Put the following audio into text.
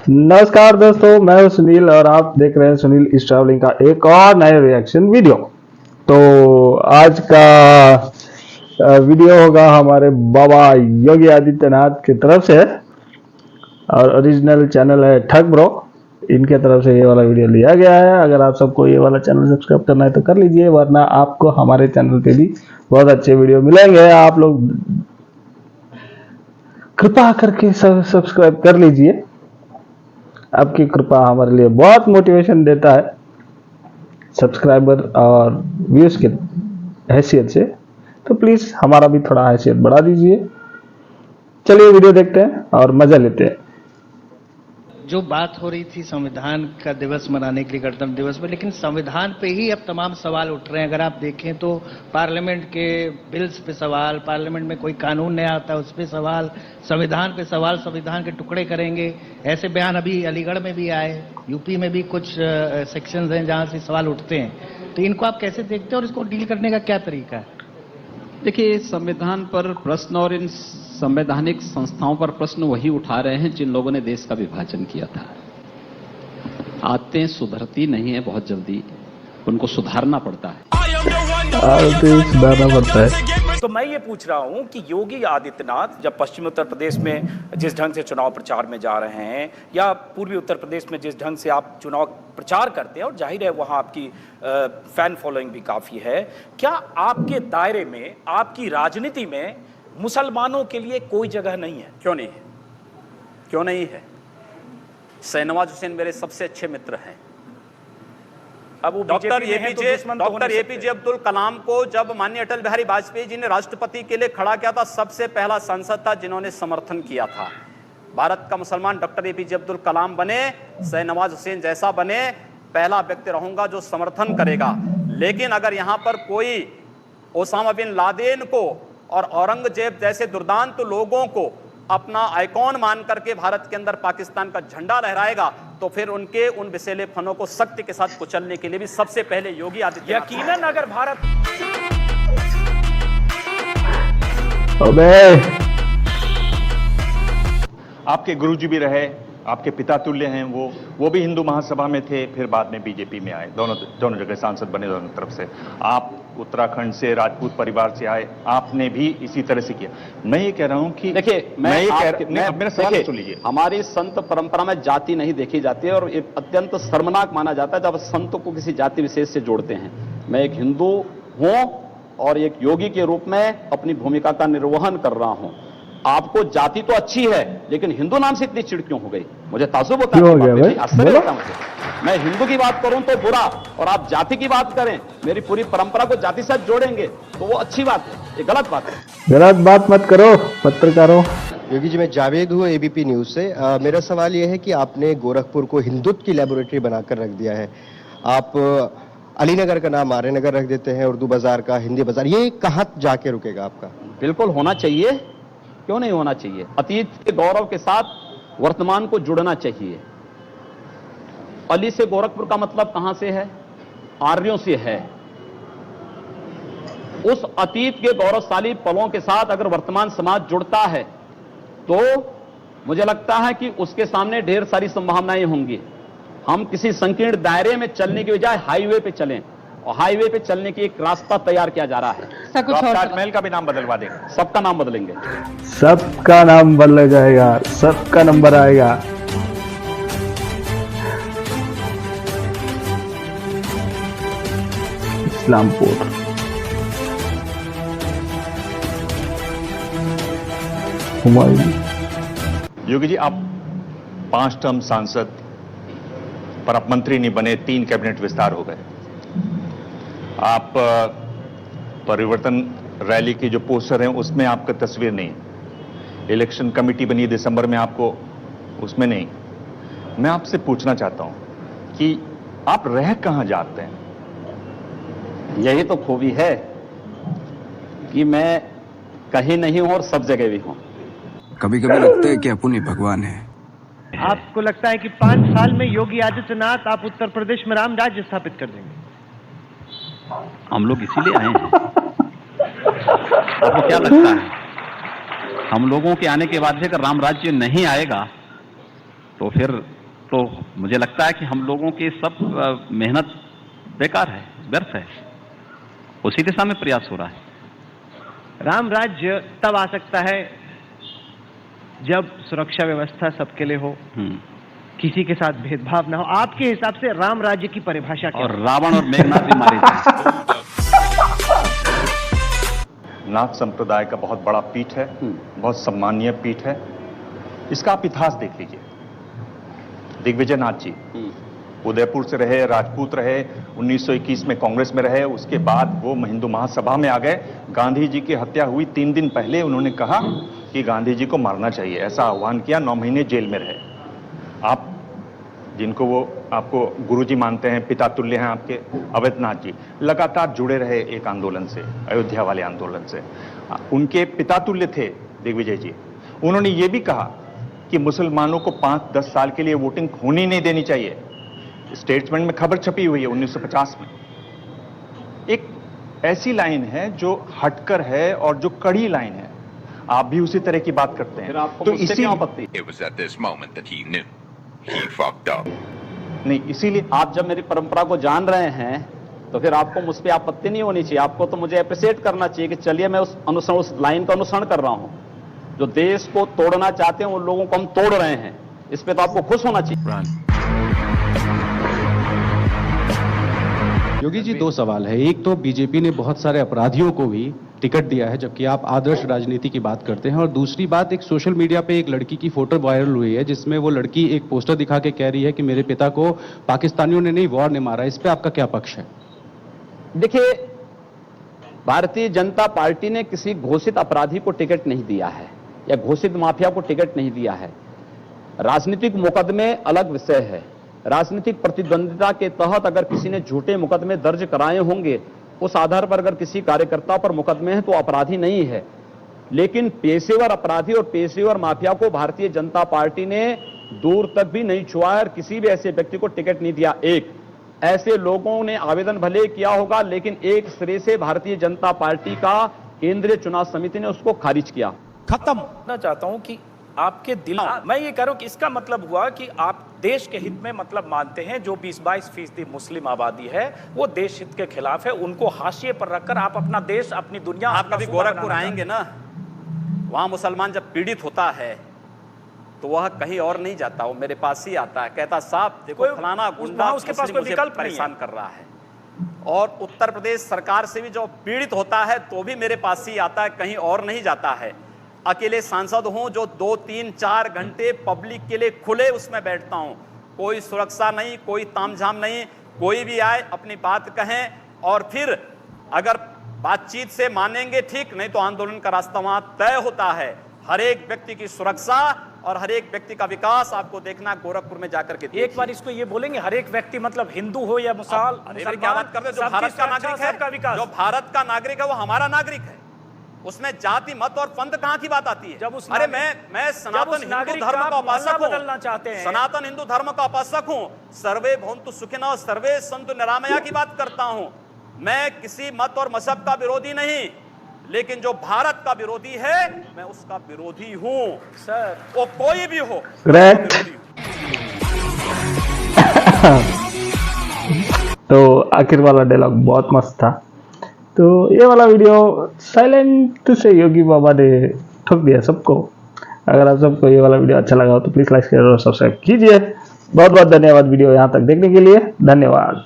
नमस्कार दोस्तों, मैं हूं सुनील और आप देख रहे हैं सुनील इज ट्रैवलिंग का एक और नए रिएक्शन वीडियो। तो आज का वीडियो होगा हमारे बाबा योगी आदित्यनाथ की तरफ से और ओरिजिनल चैनल है ठग ब्रो। इनके तरफ से ये वाला वीडियो लिया गया है। अगर आप सबको ये वाला चैनल सब्सक्राइब करना है तो कर लीजिए, वरना आपको हमारे चैनल पे भी बहुत अच्छे वीडियो मिलेंगे। आप लोग कृपा करके सब्सक्राइब कर लीजिए। आपकी कृपा हमारे लिए बहुत मोटिवेशन देता है सब्सक्राइबर और व्यूज के हैसियत से। तो प्लीज हमारा भी थोड़ा हैसियत बढ़ा दीजिए। चलिए वीडियो देखते हैं और मजा लेते हैं। जो बात हो रही थी संविधान का दिवस मनाने के लिए, गणतंत्र दिवस में, लेकिन संविधान पे ही अब तमाम सवाल उठ रहे हैं। अगर आप देखें तो पार्लियामेंट के बिल्स पे सवाल, पार्लियामेंट में कोई कानून नहीं आता उस पे सवाल, संविधान पे सवाल, संविधान के टुकड़े करेंगे, ऐसे बयान अभी अलीगढ़ में भी आए, यूपी में भी कुछ सेक्शंस हैं जहां से सवाल उठते हैं। तो इनको आप कैसे देखते हैं और इसको डील करने का क्या तरीका है? देखिए, संविधान पर प्रश्न और इन संवैधानिक संस्थाओं पर प्रश्न वही उठा रहे हैं जिन लोगों ने देश का विभाजन किया था। आदतें सुधरती नहीं है बहुत जल्दी, उनको सुधारना पड़ता है। तो मैं ये पूछ रहा हूं कि योगी आदित्यनाथ जब पश्चिमी उत्तर प्रदेश में जिस ढंग से चुनाव प्रचार में जा रहे हैं, या पूर्वी उत्तर प्रदेश में जिस ढंग से आप चुनाव प्रचार करते हैं, और जाहिर है वहां आपकी फैन फॉलोइंग भी काफी है, क्या आपके दायरे में, आपकी राजनीति में मुसलमानों के लिए कोई जगह नहीं है? क्यों नहीं है? क्यों नहीं है? शाहनवाज हुसैन मेरे सबसे अच्छे मित्र हैं। अब वो डॉक्टर एपीजे अब्दुल कलाम को जब माननीय अटल बिहारी वाजपेयी जी ने राष्ट्रपति के लिए खड़ा किया था, सबसे पहला सांसद था जिन्होंने समर्थन किया था। भारत का मुसलमान डॉक्टर एपीजे अब्दुल कलाम बने, शाहनवाज हुसैन जैसा बने, पहला व्यक्ति रहूंगा जो समर्थन करेगा। लेकिन अगर यहां पर कोई ओसामा बिन लादेन को और औरंगजेब जैसे दुर्दांत लोगों को अपना आइकॉन मान करके भारत के अंदर पाकिस्तान का झंडा लहराएगा, तो फिर उनके उन विषैले फनों को सख्ती के साथ कुचलने के लिए भी सबसे पहले योगी आदित्यनाथ। यकीनन अगर भारत आपके गुरुजी भी रहे, आपके पिता तुल्य हैं, वो भी हिंदू महासभा में थे, फिर बाद में बीजेपी में आए, दोनों जगह सांसद बने दोनों तरफ से। आप उत्तराखंड से राजपूत परिवार से आए, आपने भी इसी तरह से किया। मैं ये कह रहा हूं कि देखिए, मेरा सवाल सुन लीजिए। हमारी संत परंपरा में जाति नहीं देखी जाती है, और ये अत्यंत शर्मनाक माना जाता है जब संत को किसी जाति विशेष से जोड़ते हैं। मैं एक हिंदू हूं और एक योगी के रूप में अपनी भूमिका का निर्वहन कर रहा हूं। आपको जाति तो अच्छी है, लेकिन हिंदू नाम से इतनी चिढ़ क्यों हो गई? मुझे ताज्जुब होता है, आश्चर्य होता है मुझे। मैं हिंदू की बात करूं तो बुरा, और आप जाति की बात करें, मेरी पूरी परंपरा को जाति से जोड़ेंगे तो वो अच्छी बात है, ये गलत बात है। गलत बात मत करो पत्रकारों। योगी जी, मैं जावेद हूँ एबीपी न्यूज से। मेरा सवाल यह है कि आपने गोरखपुर को हिंदुत्व की लेबोरेटरी बनाकर रख दिया है। आप अलीनगर का नाम आर्यनगर रख देते हैं, उर्दू बाजार का हिंदी बाजार, ये कहाँ जाके रुकेगा आपका? बिल्कुल होना चाहिए, क्यों नहीं होना चाहिए? अतीत के गौरव के साथ वर्तमान को जुड़ना चाहिए। अली से गोरखपुर का मतलब कहां से है? आर्यों से है। उस अतीत के गौरवशाली पलों के साथ अगर वर्तमान समाज जुड़ता है तो मुझे लगता है कि उसके सामने ढेर सारी संभावनाएं होंगी। हम किसी संकीर्ण दायरे में चलने की बजाय हाईवे पे चलें, और हाईवे पे चलने की एक रास्ता तैयार किया जा रहा है। ताजमहल का भी नाम बदलवा देंगे, सबका नाम बदलेंगे, सबका नाम बदल जाएगा, सबका नंबर आएगा। इस्लामपुर हुमायूं। योगी जी, आप 5 टर्म सांसद, पर आप मंत्री नहीं बने, 3 कैबिनेट विस्तार हो गए। आप परिवर्तन रैली की जो पोस्टर हैं उसमें आपका तस्वीर नहीं, इलेक्शन कमेटी बनी दिसंबर में, आपको उसमें नहीं। मैं आपसे पूछना चाहता हूं कि आप रह कहां जाते हैं? यही तो खूबी है कि मैं कहीं नहीं हूं और सब जगह भी हूं। कभी कभी लगता है कि अपन ही भगवान है। आपको लगता है कि 5 साल में योगी आदित्यनाथ आप उत्तर प्रदेश में राम राज्य स्थापित कर देंगे? हम लोग इसीलिए आए हैं। आपको क्या लगता है, हम लोगों के आने के बाद से अगर राम राज्य नहीं आएगा तो फिर तो मुझे लगता है कि हम लोगों की सब मेहनत बेकार है, व्यर्थ है। उसी दिशा में प्रयास हो रहा है। राम राज्य तब आ सकता है जब सुरक्षा व्यवस्था सबके लिए हो, किसी के साथ भेदभाव ना हो। आपके हिसाब से राम राज्य की परिभाषा क्या और रावण और मेघनाथ भी मारे जाए। नाथ संप्रदाय का बहुत बड़ा पीठ है, बहुत सम्मानीय पीठ है। इसका आप इतिहास देख लीजिए। दिग्विजय नाथ जी उदयपुर से रहे, राजपूत रहे, 1921 में कांग्रेस में रहे, उसके बाद वो हिंदू महासभा में आ गए। गांधी जी की हत्या हुई 3 दिन पहले उन्होंने कहा कि गांधी जी को मारना चाहिए, ऐसा आह्वान किया। 9 महीने जेल में रहे। आप जिनको वो आपको गुरुजी मानते हैं, पिता तुल्य हैं आपके, अवैधनाथ जी लगातार जुड़े रहे एक आंदोलन से, अयोध्या वाले आंदोलन से। उनके पिता तुल्य थे दिग्विजय जी। उन्होंने ये भी कहा कि मुसलमानों को 5-10 साल के लिए वोटिंग होनी नहीं देनी चाहिए। स्टेट्समेंट में खबर छपी हुई है 1950 में। एक ऐसी लाइन है जो हटकर है और जो कड़ी लाइन है। आप भी उसी तरह की बात करते हैं। तो इसी आपत्ति नहीं, इसीलिए आप जब मेरी परंपरा को जान रहे हैं तो फिर आपको मुझ पर आपत्ति नहीं होनी चाहिए। आपको तो मुझे अप्रिशिएट करना चाहिए कि चलिए मैं उस लाइन का अनुसरण कर रहा हूं। जो देश को तोड़ना चाहते हैं उन लोगों को हम तोड़ रहे हैं, इस पे तो आपको खुश होना चाहिए। योगी जी, 2 सवाल है। एक तो बीजेपी ने बहुत सारे अपराधियों को भी टिकट दिया है, जबकि आप आदर्श राजनीति की बात करते हैं। और दूसरी बात, एक सोशल मीडिया पे एक लड़की की फोटो वायरल हुई है जिसमें वो लड़की एक पोस्टर दिखा के कह रही है कि मेरे पिता को पाकिस्तानियों ने नहीं, वॉर ने मारा। इस पे आपका क्या पक्ष है? देखिए, भारतीय जनता पार्टी ने किसी घोषित अपराधी को टिकट नहीं दिया है या घोषित माफिया को टिकट नहीं दिया है। राजनीतिक मुकदमे अलग विषय है। राजनीतिक प्रतिद्वंदिता के तहत अगर किसी ने झूठे मुकदमे दर्ज कराए होंगे, उस आधार पर अगर किसी कार्यकर्ता पर मुकदमे हैं तो अपराधी नहीं है। लेकिन पेशेवर अपराधी और पेशेवर माफिया को भारतीय जनता पार्टी ने दूर तक भी नहीं छुआ है और किसी भी ऐसे व्यक्ति को टिकट नहीं दिया। एक ऐसे लोगों ने आवेदन भले किया होगा, लेकिन एक सिरे से भारतीय जनता पार्टी का केंद्रीय चुनाव समिति ने उसको खारिज किया। खत्म ना चाहता हूं कि आपके दिल, मैं ये कह रहा हूं कि इसका मतलब हुआ कि आप देश के हित में मतलब मानते हैं। जो 20-22% मुस्लिम आबादी है वो देश हित के खिलाफ है, उनको हाशिए पर रखकर आप अपना देश, अपनी दुनिया। आप कभी गोरखपुर आएंगे ना, वहां मुसलमान जब पीड़ित होता है तो वह कहीं और नहीं जाता, वो मेरे पास ही आता है, कहता साहब देखो फलाना गुंडा उसके पास कोई विकल्प परेशान कर रहा है। और उत्तर प्रदेश सरकार से भी जो पीड़ित होता है तो भी मेरे पास ही आता है, कहीं और नहीं जाता है। अकेले सांसद हूं जो 2, 3, 4 घंटे पब्लिक के लिए खुले उसमें बैठता हूं। कोई सुरक्षा नहीं, कोई तामझाम नहीं, कोई भी आए अपनी बात कहें और फिर अगर बातचीत से मानेंगे ठीक, नहीं तो आंदोलन का रास्ता वहां तय होता है। हर एक व्यक्ति की सुरक्षा और हर एक व्यक्ति का विकास आपको देखना गोरखपुर में जाकर के। एक बार इसको ये बोलेंगे, हर एक व्यक्ति मतलब हिंदू हो या मुसलमान, क्या बात करते हैं? जो भारत का नागरिक है, जो भारत का नागरिक है वो हमारा नागरिक है। उसमें जाति मत और पंथ कहां की बात आती है? जब उस अरे मैं सनातन हिंदू धर्म का उपासक हूं, बदलना चाहते हैं। सनातन हिंदू धर्म का उपासक हूं। सर्वे भवन्तु सुखिनः सर्वे सन्तु निरामया की बात करता हूं। मैं किसी मत और मजहब का विरोधी नहीं, लेकिन जो भारत का विरोधी है मैं उसका विरोधी हूं सर, वो कोई भी हो। तो आखिर वाला डायलॉग बहुत मस्त था। तो ये वाला वीडियो साइलेंट से योगी बाबा ने ठोक दिया सबको। अगर आप सबको ये वाला वीडियो अच्छा लगा हो तो प्लीज लाइक शेयर और सब्सक्राइब कीजिए। बहुत बहुत धन्यवाद वीडियो यहाँ तक देखने के लिए। धन्यवाद।